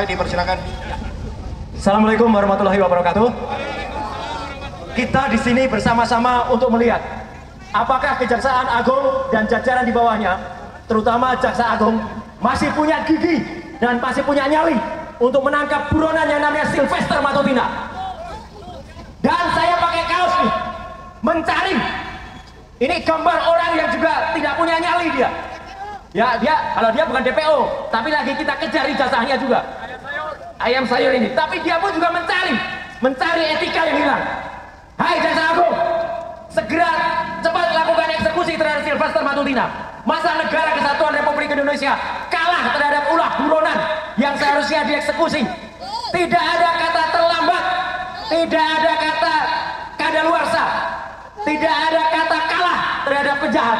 Pegawai dipersilakan. Assalamualaikum warahmatullahi wabarakatuh. Kita di sini bersama-sama untuk melihat apakah Kejaksaan Agung dan jajaran di bawahnya, terutama Jaksa Agung, masih punya gigi dan masih punya nyali untuk menangkap buronan yang namanya Sylvester Matutina. Dan saya pakai kaos nih, mencari. Ini gambar orang yang juga tidak punya nyali dia. Ya, kalau dia bukan DPO, tapi lagi kita kejar ijazahnya juga. Ayam sayur ini, tapi dia pun juga mencari etika yang hilang. Hai Jaksa Agung, segera cepat lakukan eksekusi terhadap Sylvester Matutina. Masa negara kesatuan Republik Indonesia kalah terhadap ulah buronan yang seharusnya dieksekusi. Tidak ada kata terlambat, tidak ada kata kadaluarsa, tidak ada kata kalah terhadap penjahat.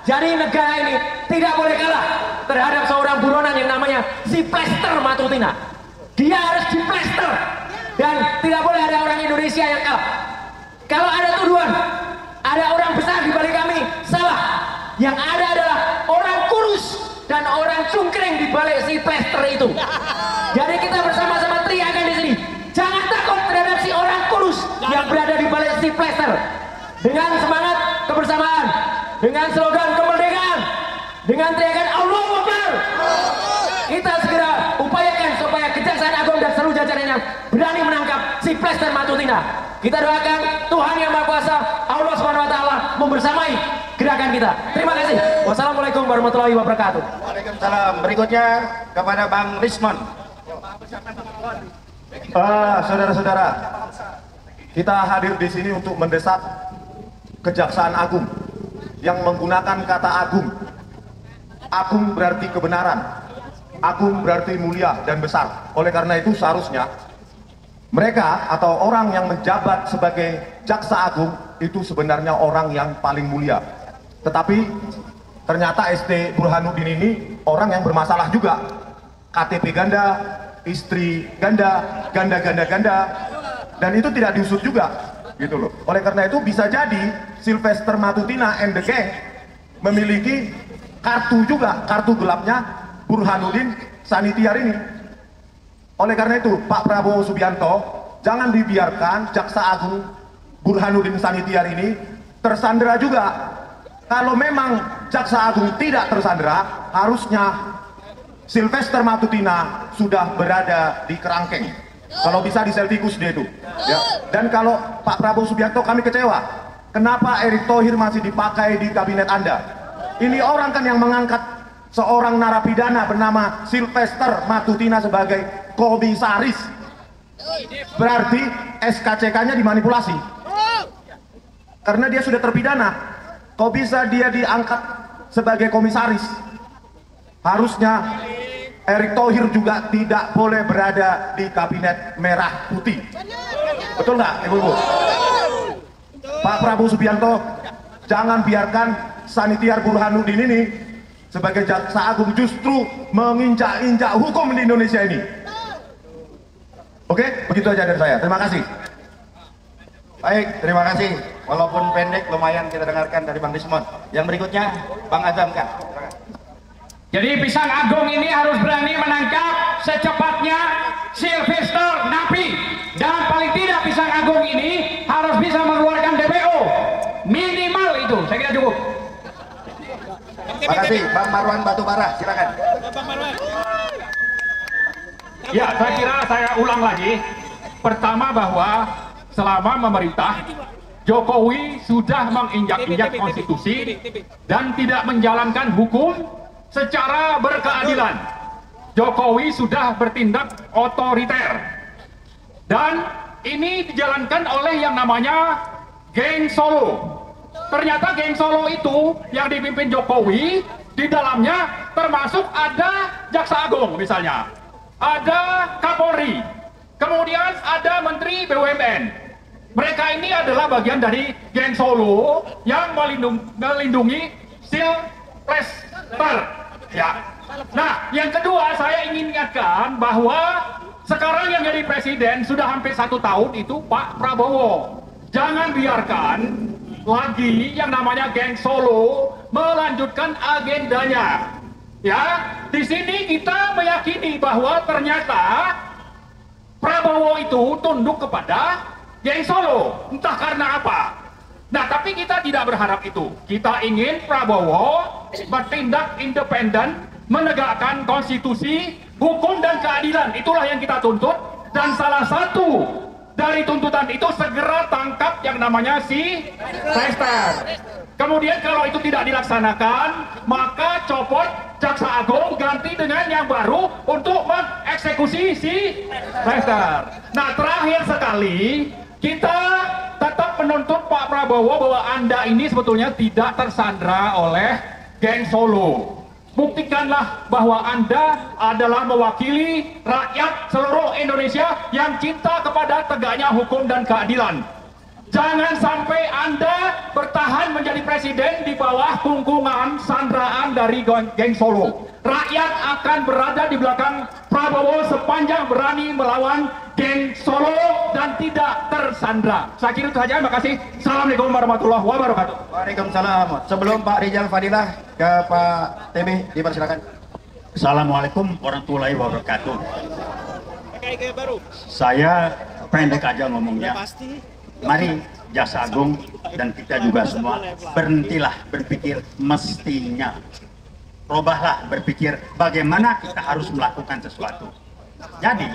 Jadi negara ini tidak boleh kalah terhadap seorang buronan yang namanya Sylvester Matutina. Dia harus diplester dan tidak boleh ada orang Indonesia yang kalah. Kalau ada tuduhan, ada orang besar di balik kami, salah. Yang ada adalah orang kurus dan orang cungkring di balik Sylvester itu. Jadi kita bersama-sama teriakan di sini, jangan takut terhadap si orang kurus yang berada di balik Sylvester. Dengan semangat kebersamaan, dengan slogan kemerdekaan, dengan teriakan Allahu Akbar, kita segera upayakan supaya Kejaksaan Agung dan seluruh jajarannya berani menangkap Sylvester Matutina. Kita doakan Tuhan Yang Maha Kuasa, Allah Subhanahu wa taala membersamai gerakan kita. Terima kasih. Wassalamualaikum warahmatullahi wabarakatuh. Waalaikumsalam. Berikutnya kepada Bang Rismon. Saudara-saudara, kita hadir di sini untuk mendesak Kejaksaan Agung yang menggunakan kata agung. Agung berarti kebenaran, agung berarti mulia dan besar. Oleh karena itu seharusnya mereka atau orang yang menjabat sebagai Jaksa Agung itu sebenarnya orang yang paling mulia. Tetapi ternyata ST Burhanuddin ini orang yang bermasalah juga. KTP ganda, istri ganda, ganda, dan itu tidak diusut juga, gitu loh. Oleh karena itu bisa jadi Sylvester Matutina and the gang memiliki kartu juga, kartu gelapnya Burhanuddin Sanitiar ini. Oleh karena itu Pak Prabowo Subianto, jangan dibiarkan Jaksa Agung Burhanuddin Sanitiar ini tersandera juga. Kalau memang Jaksa Agung tidak tersandera, harusnya Sylvester Matutina sudah berada di kerangkeng. Kalau bisa di selfikus dia itu. Ya. Dan kalau Pak Prabowo Subianto, kami kecewa. Kenapa Erick Thohir masih dipakai di kabinet Anda? Ini orang kan yang mengangkat seorang narapidana bernama Sylvester Matutina sebagai komisaris. Berarti SKCK-nya dimanipulasi. Karena dia sudah terpidana. Kok bisa dia diangkat sebagai komisaris? Harusnya Erick Thohir juga tidak boleh berada di kabinet merah putih. Betul nggak, ibu-ibu? Pak Prabowo Subianto, jangan biarkan Sanitiar Burhanuddin ini sebagai Jaksa Agung justru menginjak-injak hukum di Indonesia ini. Oke, begitu aja dari saya. Terima kasih. Baik, terima kasih. Walaupun pendek, lumayan kita dengarkan dari Bang Rismon. Yang berikutnya, Bang Azam kan. Jadi Pisang Agung ini harus berani menangkap secepatnya Sylvester Napi, dan paling tidak Pisang Agung ini harus bisa mengeluarkan DPO minimal itu. Saya kira cukup. Terima kasih. Bang Marwan Batubara, silakan. Ya, saya kira saya ulang lagi. Pertama bahwa selama memerintah Jokowi sudah menginjak-injak konstitusi dan tidak menjalankan hukum secara berkeadilan. Jokowi sudah bertindak otoriter dan ini dijalankan oleh yang namanya geng Solo. Ternyata geng Solo itu yang dipimpin Jokowi, di dalamnya termasuk ada Jaksa Agung misalnya, ada Kapolri, kemudian ada Menteri BUMN. Mereka ini adalah bagian dari geng Solo yang melindungi Sylvester. Ya. Nah, yang kedua saya ingin ingatkan bahwa sekarang yang jadi presiden sudah hampir 1 tahun itu Pak Prabowo. Jangan biarkan lagi yang namanya geng Solo melanjutkan agendanya. Ya, di sini kita meyakini bahwa ternyata Prabowo itu tunduk kepada geng Solo, entah karena apa. Nah, tapi kita tidak berharap itu. Kita ingin Prabowo bertindak independen, menegakkan konstitusi, hukum dan keadilan. Itulah yang kita tuntut. Dan salah satu dari tuntutan itu segera tangkap yang namanya si Lester. Kemudian kalau itu tidak dilaksanakan, maka copot Jaksa Agung, ganti dengan yang baru untuk mengeksekusi si Lester. Nah, terakhir sekali, kita tetap menuntut Pak Prabowo bahwa Anda ini sebetulnya tidak tersandra oleh geng Solo. Buktikanlah bahwa Anda adalah mewakili rakyat seluruh Indonesia yang cinta kepada tegaknya hukum dan keadilan. Jangan sampai Anda bertahan menjadi presiden di bawah kungkungan sandraan dari geng Solo. Rakyat akan berada di belakang Prabowo sepanjang berani melawan geng Solo dan tidak tersandra. Saya kira itu saja. Terima kasih. Assalamualaikum warahmatullahi wabarakatuh. Waalaikumsalam. Sebelum Pak Rijal Fadilah ke Pak TB, dipersilakan. Assalamualaikum warahmatullahi wabarakatuh. Saya pendek aja ngomongnya. Mari Jaksa Agung dan kita juga semua berhentilah berpikir mestinya. Robahlah berpikir bagaimana kita harus melakukan sesuatu. Jadi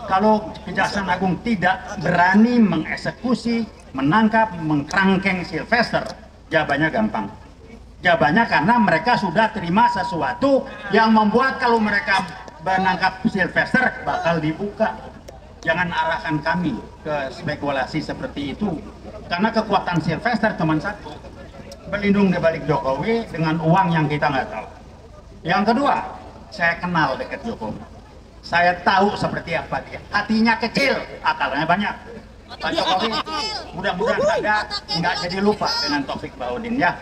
kalau Kejaksaan Agung tidak berani mengeksekusi, menangkap, mengkerangkeng Sylvester, jawabannya gampang. Jawabannya karena mereka sudah terima sesuatu yang membuat kalau mereka menangkap Sylvester bakal dibuka. Jangan arahkan kami ke spekulasi seperti itu. Karena kekuatan Sylvester cuma satu. Berlindung di balik Jokowi dengan uang yang kita nggak tahu. Yang kedua, saya kenal dekat Jokowi. Saya tahu seperti apa dia. Hatinya kecil, akalnya banyak. Pak Jokowi, mudah-mudahan Anda nggak jadi lupa dengan Taufik Bahodin ya.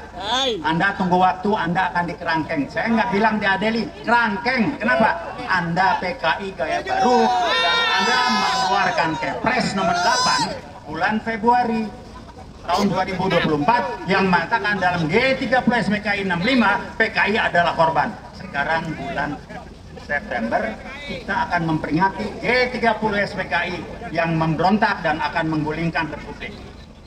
Anda tunggu waktu, Anda akan dikerangkeng. Saya nggak bilang diadeli, kerangkeng. Kenapa? Anda PKI gaya baru dan Anda mengeluarkan Kepres nomor 8 bulan Februari tahun 2024 yang mengatakan dalam G30 SPKI 65 PKI adalah korban. Sekarang bulan September kita akan memperingati G30 SPKI yang memberontak dan akan menggulingkan Republik.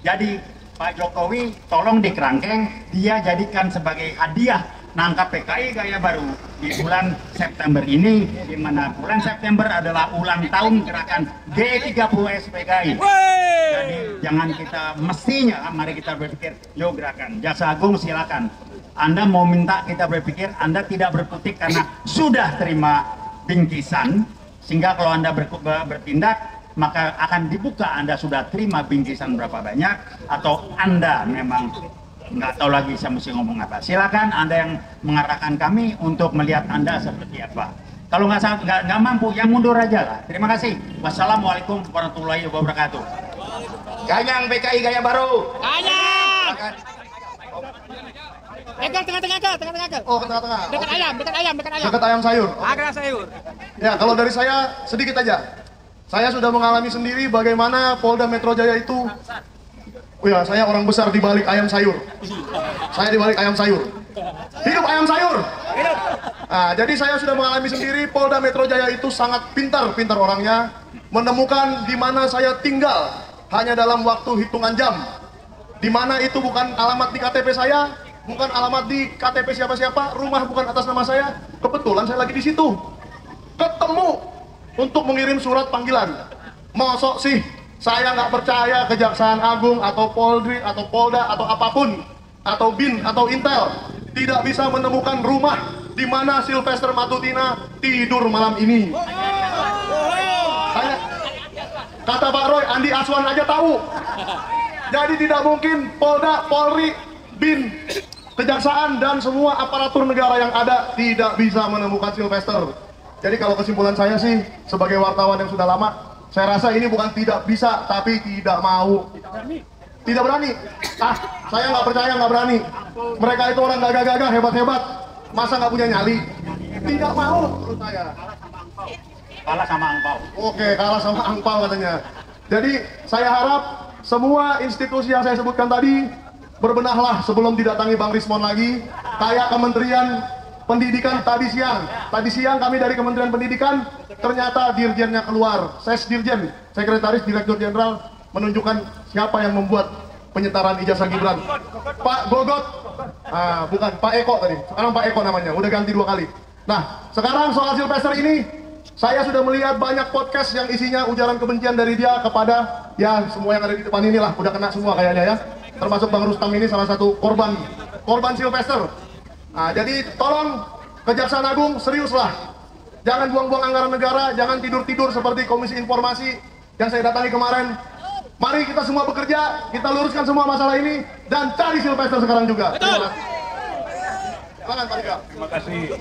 Jadi Pak Jokowi tolong dikerangkeng, dia jadikan sebagai hadiah nangkap PKI gaya baru di bulan September ini, di mana bulan September adalah ulang tahun gerakan G30 SPKI. Jadi jangan kita mestinya, mari kita berpikir, yuk gerakan Jaksa Agung silakan. Anda mau minta kita berpikir, Anda tidak berkutik karena sudah terima bingkisan, sehingga kalau Anda bertindak, maka akan dibuka Anda sudah terima bingkisan berapa banyak, atau Anda memang nggak tahu lagi saya mesti ngomong apa. Silakan Anda yang mengarahkan kami untuk melihat Anda seperti apa. Kalau nggak mampu, yang mundur aja lah. Terima kasih. Wassalamualaikum warahmatullahi wabarakatuh. Ganyang PKI gaya baru. Ayam. Tengah-tengah. Oh, ke tengah-tengah. Dekat ayam. Dekat ayam sayur. Agak sayur. Ya, kalau dari saya sedikit aja. Saya sudah mengalami sendiri bagaimana Polda Metro Jaya itu. Oh ya, saya orang besar di balik ayam sayur. Saya di balik ayam sayur. Hidup ayam sayur. Nah, jadi saya sudah mengalami sendiri Polda Metro Jaya itu sangat pintar orangnya, menemukan di mana saya tinggal hanya dalam waktu hitungan jam. Di mana itu bukan alamat di KTP saya, bukan alamat di KTP siapa-siapa, rumah bukan atas nama saya. Kebetulan saya lagi di situ. Ketemu untuk mengirim surat panggilan. Mosok sih saya nggak percaya Kejaksaan Agung atau Polri atau Polda atau apapun atau BIN atau Intel tidak bisa menemukan rumah di mana Sylvester Matutina tidur malam ini. Kata Pak Roy, Andi Aswan aja tahu. Jadi tidak mungkin Polda, Polri, BIN, Kejaksaan dan semua aparatur negara yang ada tidak bisa menemukan Sylvester. Jadi kalau kesimpulan saya sih sebagai wartawan yang sudah lama, saya rasa ini bukan tidak bisa, tapi tidak mau. Tidak berani. Saya nggak percaya nggak berani. Mereka itu orang gagah-gagah, hebat-hebat. Masa nggak punya nyali? Tidak mau menurut saya. Kalah sama angpau. Oke, kalah sama angpau katanya. Jadi saya harap semua institusi yang saya sebutkan tadi berbenahlah sebelum didatangi Bang Rismon lagi. Kayak Kementerian pendidikan tadi siang. Tadi siang kami dari Kementerian Pendidikan, ternyata dirjennya keluar. Dirjen, Sekretaris Direktur Jenderal menunjukkan siapa yang membuat penyetaraan ijazah Gibran. Pak Gogot, bukan Pak Eko tadi. Sekarang Pak Eko namanya, udah ganti 2 kali. Nah, sekarang soal Silvester ini, saya sudah melihat banyak podcast yang isinya ujaran kebencian dari dia kepada ya semua yang ada di depan inilah, udah kena semua kayaknya ya. Termasuk Bang Rustam ini salah satu korban Silvester. Nah, jadi tolong Kejaksaan Agung seriuslah. Jangan buang-buang anggaran negara, jangan tidur-tidur seperti Komisi Informasi yang saya datangi kemarin. Mari kita semua bekerja, kita luruskan semua masalah ini dan cari Silvester sekarang juga. Terima kasih. Silakan Pak Dika. Terima kasih.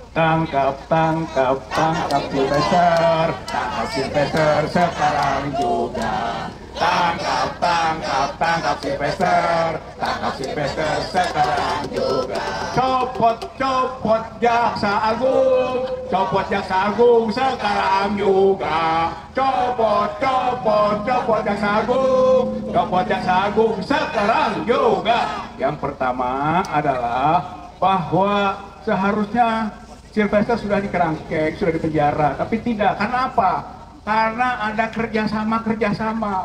Tangkap Silvester sekarang juga. Tangkap Silvester sekarang juga. Copot Jaksa Agung sekarang juga. Copot Jaksa Agung sekarang juga. Yang pertama adalah bahwa seharusnya Silvester sudah dikerangkeng, sudah dipenjara, tapi tidak. Karena apa? Karena ada kerjasama,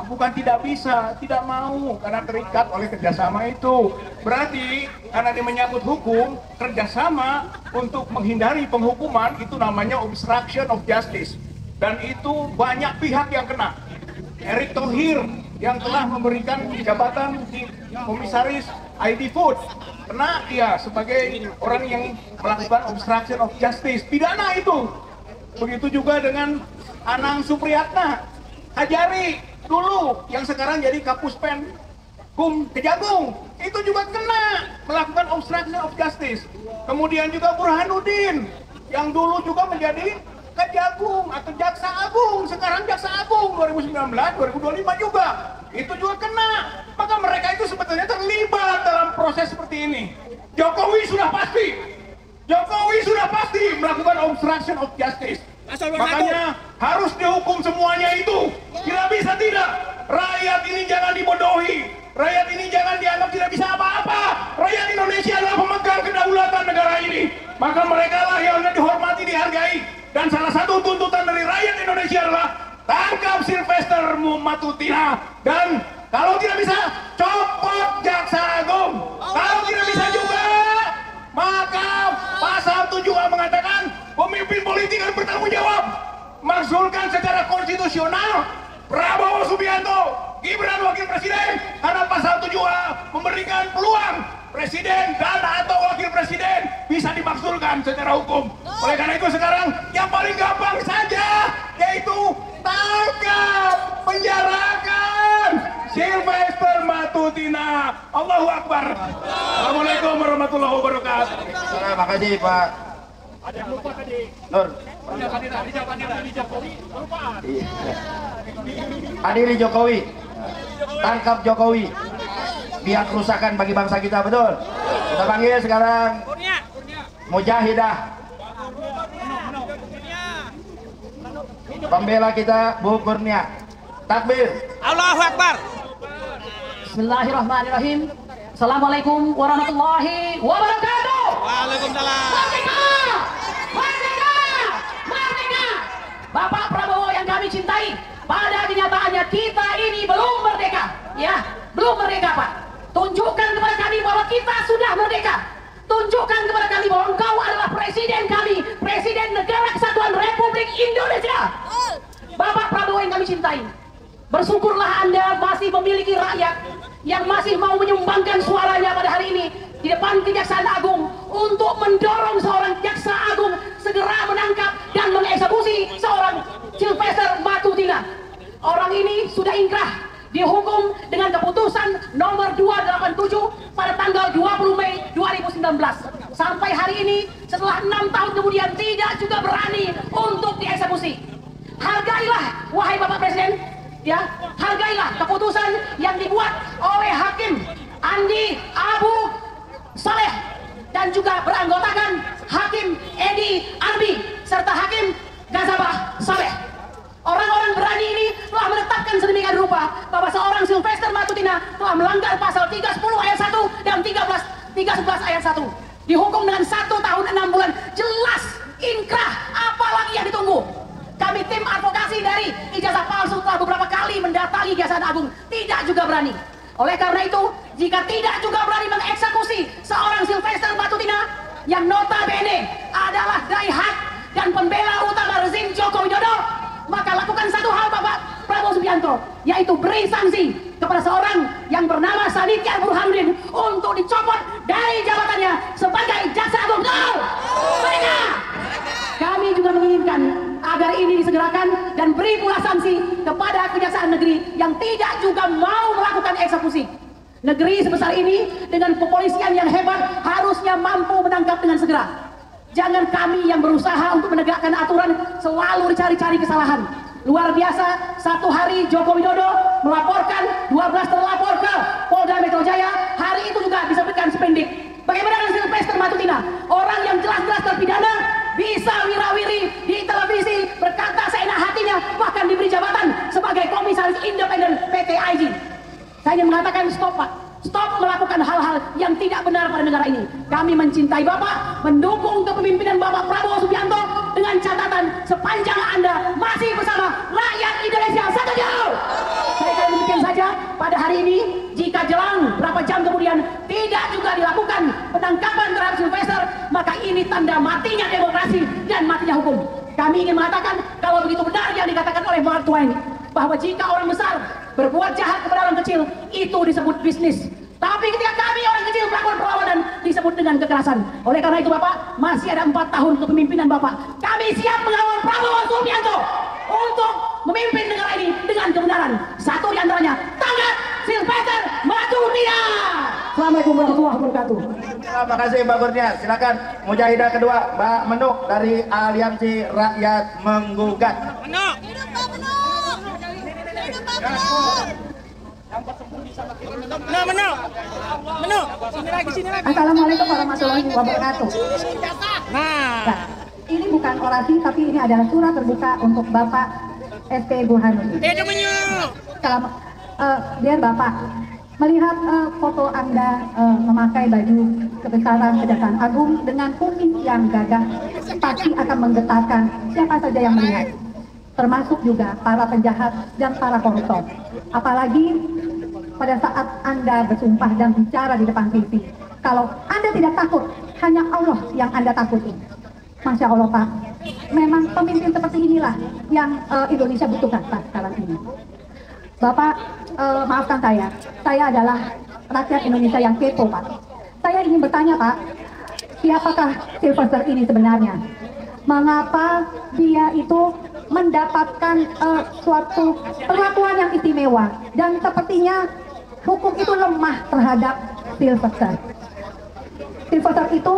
bukan tidak bisa, tidak mau, karena terikat oleh kerjasama itu. Berarti karena dia menyangkut hukum, kerjasama untuk menghindari penghukuman itu namanya obstruction of justice, dan itu banyak pihak yang kena. Erick Thohir yang telah memberikan jabatan di Komisaris ID Food, kena dia sebagai orang yang melakukan obstruction of justice, pidana itu. Begitu juga dengan Anang Supriyatna Hajari dulu yang sekarang jadi Kapuspen Kejagung, itu juga kena melakukan obstruction of justice. Kemudian juga Burhanuddin yang dulu juga menjadi Kejagung atau Jaksa Agung, sekarang Jaksa Agung 2019-2025 juga, itu juga kena. Maka mereka itu sebetulnya terlibat dalam proses seperti ini. Jokowi sudah pasti melakukan obstruction of justice. Makanya harus dihukum semuanya itu. Tidak bisa tidak. Rakyat ini jangan dibodohi. Rakyat ini jangan dianggap tidak bisa apa-apa. Rakyat Indonesia adalah pemegang kedaulatan negara ini. Maka mereka lah yang dihormati, dihargai. Dan salah satu tuntutan dari rakyat Indonesia adalah tangkap Silvester Matutina. Dan kalau tidak bisa, copot Jaksa Agung. Kalau tidak bisa juga, maka pasal 7A mengatakan pemimpin politik harus bertanggung jawab. Maksulkan secara konstitusional Prabowo Subianto, Gibran Wakil Presiden, karena pasal 7A memberikan peluang Presiden dan atau Wakil Presiden bisa dimaksulkan secara hukum. Oleh karena itu sekarang yang paling gampang saja, yaitu tangkap, penjarakan Silvester Matutina. Allahu Akbar. Assalamualaikum warahmatullahi wabarakatuh. Terima kasih Pak Nur. Adili Jokowi, tangkap Jokowi, biar kerusakan bagi bangsa kita, betul. Kita panggil sekarang Mujahidah, pembela kita Bu Kurnia. Takbir. Allahu Akbar. Bismillahirrahmanirrahim. Assalamualaikum warahmatullahi wabarakatuh. Waalaikumsalam. Merdeka! Merdeka! Merdeka! Bapak Prabowo yang kami cintai, pada kenyataannya kita ini belum merdeka. Ya, belum merdeka Pak. Tunjukkan kepada kami bahwa kita sudah merdeka. Tunjukkan kepada kami bahwa engkau adalah presiden kami, presiden negara kesatuan Republik Indonesia. Bapak Prabowo yang kami cintai, bersyukurlah Anda masih memiliki rakyat yang masih mau menyumbangkan suaranya pada hari ini di depan Kejaksaan Agung untuk mendorong seorang Jaksa Agung segera menangkap dan mengeksekusi seorang Silvester Matutina. Orang ini sudah inkrah, dihukum dengan keputusan nomor 287 pada tanggal 20 Mei 2019. Sampai hari ini setelah 6 tahun kemudian tidak juga berani untuk dieksekusi. Hargailah wahai Bapak Presiden, ya, hargailah keputusan yang dibuat oleh Hakim Andi Abu Saleh dan juga beranggotakan Hakim Edi Arbi serta Hakim Gazabah Saleh. Orang-orang berani ini telah menetapkan sedemikian rupa bahwa seorang Silvester Matutina telah melanggar pasal 310 ayat 1 dan 1311 ayat 1. Dihukum dengan 1 tahun 6 bulan. Jelas inkrah, apalagi yang ditunggu? Kami tim advokasi dari ijazah palsu telah beberapa kali mendatangi Kejaksaan Agung, tidak juga berani. Oleh karena itu, jika tidak juga berani mengeksekusi seorang Sylvester Matutina yang notabene adalah diehard dan pembela utama rezim Joko Widodo, maka lakukan satu hal Bapak Prabowo Subianto, yaitu beri sanksi kepada seorang yang bernama Sadikyar Burhanuddin untuk dicopot dari jabatannya sebagai Jaksa Agung. Mereka, kami juga menginginkan agar ini disegerakan dan beri pula sanksi kepada Kejaksaan Negeri yang tidak juga mau melakukan eksekusi. Negeri sebesar ini dengan kepolisian yang hebat harusnya mampu menangkap dengan segera. Jangan kami yang berusaha untuk menegakkan aturan selalu dicari-cari kesalahan. Luar biasa, 1 hari Joko Widodo melaporkan 12 terlapor ke Polda Metro Jaya, hari itu juga disebutkan sprindik. Bagaimana dengan Sylvester Matutina? Orang yang jelas-jelas terpidana bisa wirawiri di televisi berkata seenak hatinya, bahkan diberi jabatan sebagai komisaris independen PT IG. Saya ingin mengatakan stop Pak, stop melakukan hal-hal yang tidak benar pada negara ini. Kami mencintai Bapak, mendukung kepemimpinan Bapak Prabowo Subianto dengan catatan sepanjang Anda masih bersama rakyat Indonesia. Setuju? Saya kira demikian saja pada hari ini. Jika jelang berapa jam kemudian tidak juga dilakukan penangkapan terhadap Sylvester, maka ini tanda matinya demokrasi dan matinya hukum. Kami ingin mengatakan kalau begitu benar yang dikatakan oleh Mark Twain, bahwa jika orang besar berbuat jahat kepada orang kecil, itu disebut bisnis. Tapi ketika kami orang kecil melakukan perlawanan, disebut dengan kekerasan. Oleh karena itu Bapak, masih ada 4 tahun kepemimpinan Bapak. Kami siap mengawal Prabowo Subianto untuk memimpin negara ini dengan kebenaran. Satu di antaranya, tangkap Sylvester Matutina. Assalamualaikum warahmatullahi wabarakatuh. Terima kasih Mbak Kurnia. Silakan mujahidah kedua Mbak Menuk dari Aliansi Rakyat Menggugat. Menuk. Hidup Pak Menuk. Hidup Pak Menuk. Menuk. Sini lagi. Assalamualaikum warahmatullahi wabarakatuh. Nah, Ini bukan orasi, tapi ini adalah surat terbuka untuk Bapak SP Burhanuddin. hidup Menuk. Biar Bapak melihat foto Anda memakai baju kebesaran Kejaksaan Agung dengan kumis yang gagah, pasti akan menggetarkan siapa saja yang melihat, termasuk juga para penjahat dan para koruptor. Apalagi pada saat Anda bersumpah dan bicara di depan TV, kalau Anda tidak takut, hanya Allah yang Anda takuti. Masya Allah Pak, memang pemimpin seperti inilah yang Indonesia butuhkan Pak sekarang ini. Bapak, maafkan saya adalah rakyat Indonesia yang kepo Pak. Saya ingin bertanya Pak, siapakah Sylvester ini sebenarnya? Mengapa dia itu mendapatkan suatu perlakuan yang istimewa, dan sepertinya hukum itu lemah terhadap Sylvester. Sylvester itu,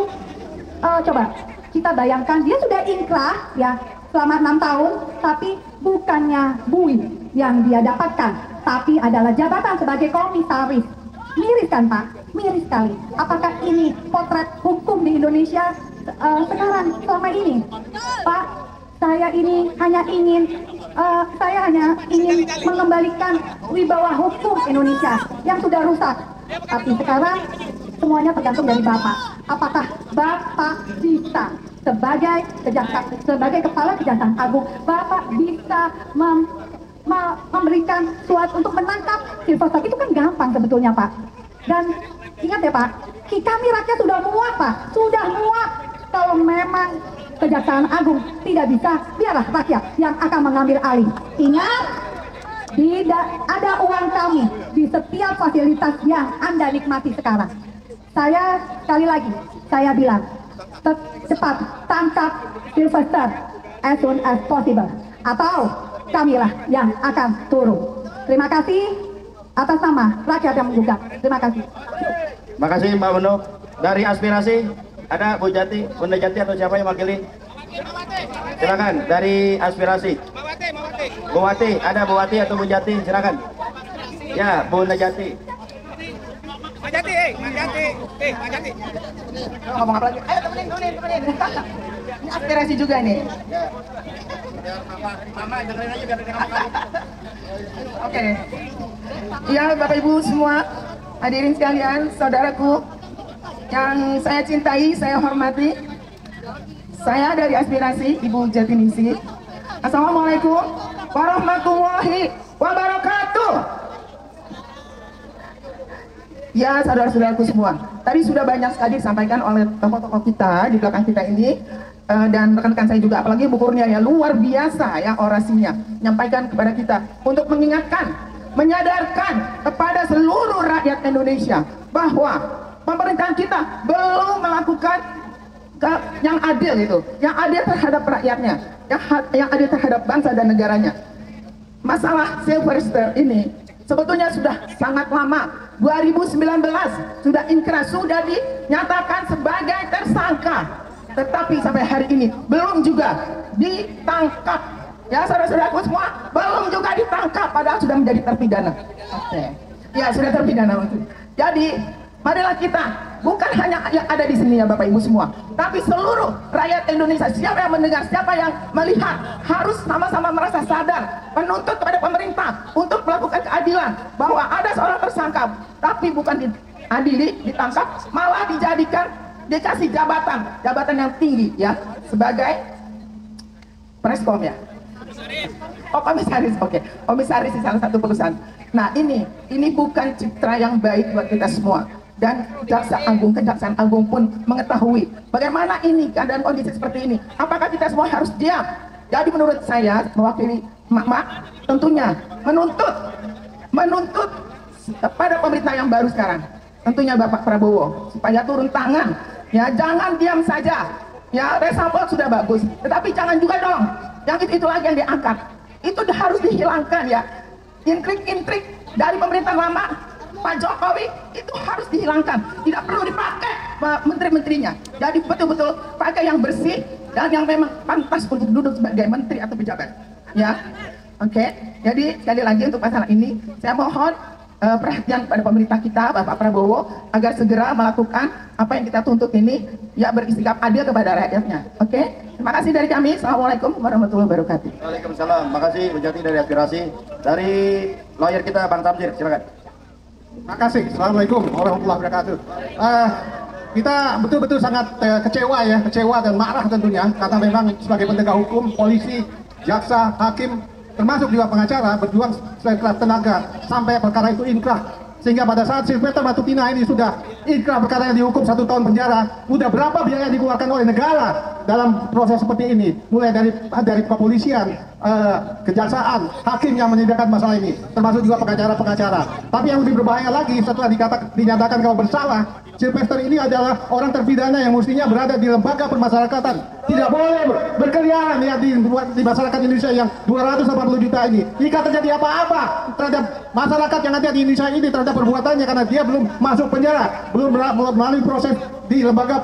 coba kita bayangkan, dia sudah inkrah ya selama 6 tahun, tapi bukannya bui yang dia dapatkan, tapi adalah jabatan sebagai komisaris. Miris kan Pak? Miris sekali. Apakah ini potret hukum di Indonesia sekarang selama ini? Pak, saya hanya ingin mengembalikan wibawa hukum Indonesia yang sudah rusak. Tapi sekarang semuanya tergantung dari Bapak. Apakah Bapak bisa sebagai kepala Kejaksaan Agung, Bapak bisa memberikan suatu untuk menangkap Sylvester? Itu kan gampang sebetulnya Pak. Dan ingat ya Pak, kami rakyat sudah muak Pak, sudah muak. Kalau memang Kejaksaan Agung tidak bisa, biarlah rakyat yang akan mengambil alih. Ingat, tidak ada uang kami di setiap fasilitas yang Anda nikmati sekarang. Saya sekali lagi, saya bilang, cepat tangkap Sylvester as soon as possible, atau kamilah yang akan turun. Terima kasih atas nama rakyat yang menggugat. Terima kasih. Terima kasih Mbak Menuk. Dari aspirasi ada Bu Jati, Bunda Jati atau siapa yang mewakili? Silakan dari aspirasi. Bu Wati, ada Bu Wati atau Bu Jati? Silakan. Ya, Bunda Jati. Pak Jati. Pak Jati. Ngomong apa lagi? Ayo temenin. Ini aspirasi juga nih. Mama dengerin aja biar dengar kamu. Oke. Ya, Bapak Ibu semua, hadirin sekalian, saudaraku, yang saya cintai, saya hormati, saya dari Aspirasi Ibu Jatinisi. Assalamualaikum warahmatullahi wabarakatuh. Ya, saudara-saudaraku semua, tadi sudah banyak sekali disampaikan oleh tokoh-tokoh kita di belakang kita ini, dan rekan-rekan saya juga, apalagi Bu Kurnia ya, luar biasa ya orasinya, menyampaikan kepada kita untuk mengingatkan, menyadarkan kepada seluruh rakyat Indonesia bahwa pemerintahan kita belum melakukan yang adil itu, yang adil terhadap rakyatnya, yang adil terhadap bangsa dan negaranya. Masalah Silvester ini sebetulnya sudah sangat lama. 2019 sudah inkrah, sudah dinyatakan sebagai tersangka, tetapi sampai hari ini belum juga ditangkap. Ya, saudara-saudaraku semua, belum juga ditangkap, padahal sudah menjadi terpidana. Oke. Ya, sudah terpidana. Jadi marilah kita, bukan hanya yang ada di sini ya Bapak Ibu semua, tapi seluruh rakyat Indonesia, siapa yang mendengar, siapa yang melihat, harus sama-sama merasa sadar, menuntut kepada pemerintah untuk melakukan keadilan, bahwa ada seorang tersangka, tapi bukan diadili, ditangkap, malah dijadikan, dikasih jabatan yang tinggi ya, sebagai preskom ya. Oh, komisaris, oke. Komisaris di salah satu perusahaan. Nah, ini bukan citra yang baik buat kita semua. Dan Kejaksaan Agung pun mengetahui bagaimana ini keadaan kondisi seperti ini. Apakah kita semua harus diam? Jadi menurut saya, mewakili mak-mak, tentunya menuntut kepada pemerintah yang baru sekarang, tentunya Bapak Prabowo, supaya turun tangan. Ya, jangan diam saja. Ya, reshuffle sudah bagus, tetapi jangan juga dong yang itu lagi yang diangkat. Itu harus dihilangkan ya. Intrik-intrik dari pemerintahan lama Pak Jokowi itu harus dihilangkan, tidak perlu dipakai menteri-menterinya. Jadi betul-betul pakai yang bersih dan yang memang pantas untuk duduk sebagai menteri atau pejabat. Ya, oke. Jadi sekali lagi untuk masalah ini, saya mohon perhatian pada pemerintah kita, Bapak Prabowo, agar segera melakukan apa yang kita tuntut ini, ya, bersikap adil kepada rakyatnya. Oke. Terima kasih dari kami. Assalamualaikum warahmatullahi wabarakatuh. Waalaikumsalam. Makasih Bu Jati dari Aspirasi. Dari lawyer kita Bang Tamzir, silakan. Makasih. Assalamualaikum warahmatullahi wabarakatuh. Kita betul-betul sangat kecewa dan marah tentunya, karena memang sebagai penegak hukum, polisi, jaksa, hakim, termasuk juga pengacara berjuang sekuat tenaga sampai perkara itu inkrah. Sehingga pada saat Silvester Matutina ini sudah inkrah, perkara yang dihukum 1 tahun penjara, udah berapa biaya yang dikeluarkan oleh negara dalam proses seperti ini, mulai dari kepolisian, kejaksaan, hakim yang menyediakan masalah ini, termasuk juga pengacara-pengacara. Tapi yang lebih berbahaya lagi, setelah dinyatakan kalau bersalah, Silvester ini adalah orang terpidana yang mestinya berada di lembaga permasyarakatan, tidak boleh berkeliaran ya di masyarakat Indonesia yang 280 juta ini. Jika terjadi apa-apa terhadap masyarakat yang ada di Indonesia ini terhadap perbuatannya, karena dia belum masuk penjara, belum melalui proses di lembaga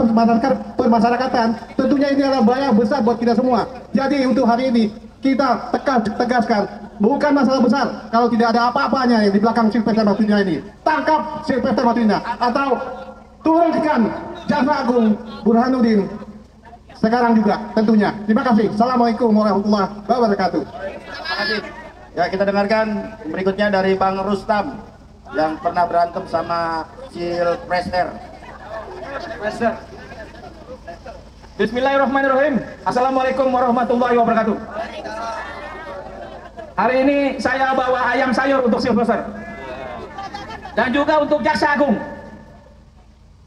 permasyarakatan, tentunya ini adalah bahaya besar buat kita semua. Jadi untuk hari ini kita tegaskan, bukan masalah besar kalau tidak ada apa-apanya yang di belakang Silvester Matutina ini. Tangkap Silvester Matutina atau turunkan Jaksa Agung Burhanuddin sekarang juga tentunya. Terima kasih. Assalamualaikum warahmatullahi wabarakatuh. Terima kasih. Ya, kita dengarkan berikutnya dari Bang Rustam yang pernah berantem sama Silvester. Bismillahirrahmanirrahim. Assalamualaikum warahmatullahi wabarakatuh. Hari ini saya bawa ayam sayur untuk Silvester dan juga untuk Jaksa Agung.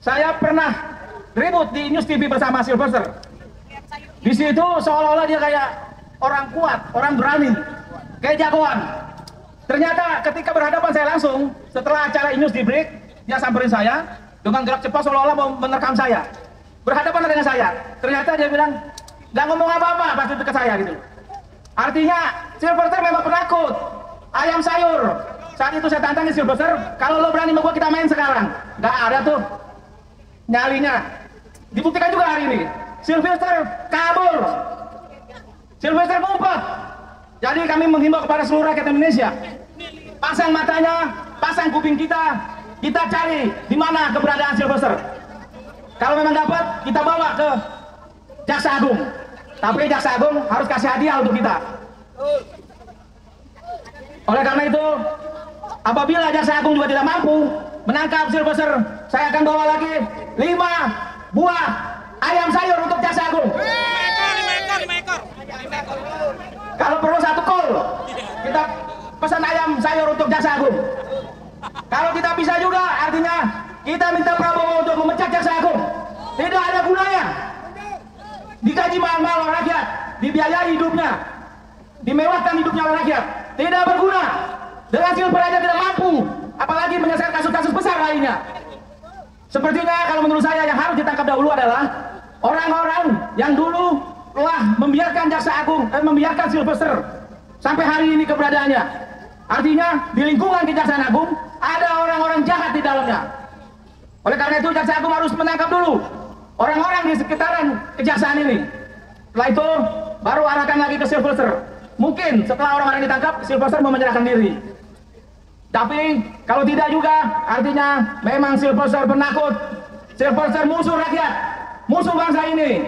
Saya pernah ribut di News TV bersama Silvester. Di situ seolah-olah dia kayak orang kuat, orang berani, kayak jagoan. Ternyata ketika berhadapan saya langsung, setelah acara News di break, dia samperin saya dengan gerak cepat seolah-olah mau menerkam saya. Berhadapan dengan saya. Ternyata dia bilang, nggak ngomong apa-apa pas itu ke saya gitu. Artinya Silvester memang penakut. Ayam sayur. Saat itu saya tantangin Silvester, kalau lo berani sama gua kita main sekarang. Nggak ada tuh nyalinya. Dibuktikan juga hari ini. Silvester kabur. Silvester ngumpet. Jadi kami menghimbau kepada seluruh rakyat Indonesia, pasang matanya, pasang kuping kita cari di mana keberadaan Silvester. Kalau memang dapat, kita bawa ke Jaksa Agung. Tapi Jaksa Agung harus kasih hadiah untuk kita. Oleh karena itu, apabila Jaksa Agung juga tidak mampu menangkap Silvester, saya akan bawa lagi 5 buah ayam sayur untuk Jaksa Agung. 5 ekor. Kalau perlu 1 kol, kita pesan ayam sayur untuk Jaksa Agung. Kalau kita bisa juga, artinya kita minta Prabowo untuk memecat Jaksa Agung. Tidak ada gunanya. Digaji mahal-mahal oleh rakyat, dibiayai hidupnya, dimewahkan hidupnya oleh rakyat. Tidak berguna. Dengan silver aja tidak mampu, apalagi menyelesaikan kasus-kasus besar lainnya. Sepertinya kalau menurut saya yang harus ditangkap dahulu adalah orang-orang yang dulu telah membiarkan Jaksa Agung dan membiarkan Sylvester sampai hari ini keberadaannya. Artinya di lingkungan Kejaksaan Agung ada orang-orang jahat di dalamnya. Oleh karena itu Jaksa Agung harus menangkap dulu orang-orang di sekitaran kejaksaan ini. Setelah itu baru arahkan lagi ke Sylvester. Mungkin setelah orang-orang ditangkap, Sylvester mau menyerahkan diri. Tapi kalau tidak juga, artinya memang Sylvester penakut. Sylvester musuh rakyat, musuh bangsa ini.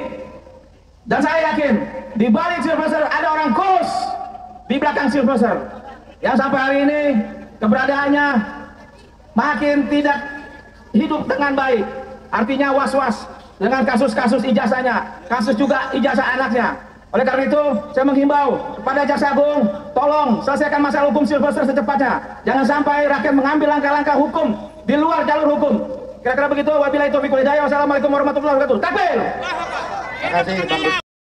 Dan saya yakin di balik Sylvester ada orang khusus di belakang Sylvester yang sampai hari ini keberadaannya makin tidak hidup dengan baik. Artinya was-was dengan kasus-kasus ijazahnya, kasus juga ijazah anaknya. Oleh karena itu saya menghimbau kepada Jaksa Agung, tolong selesaikan masalah hukum Sylvester secepatnya. Jangan sampai rakyat mengambil langkah-langkah hukum di luar jalur hukum. Kira-kira begitu. Wabillahi taufiq wal hidayah. Wassalamualaikum warahmatullahi wabarakatuh. Takbir. Terima kasih Bang.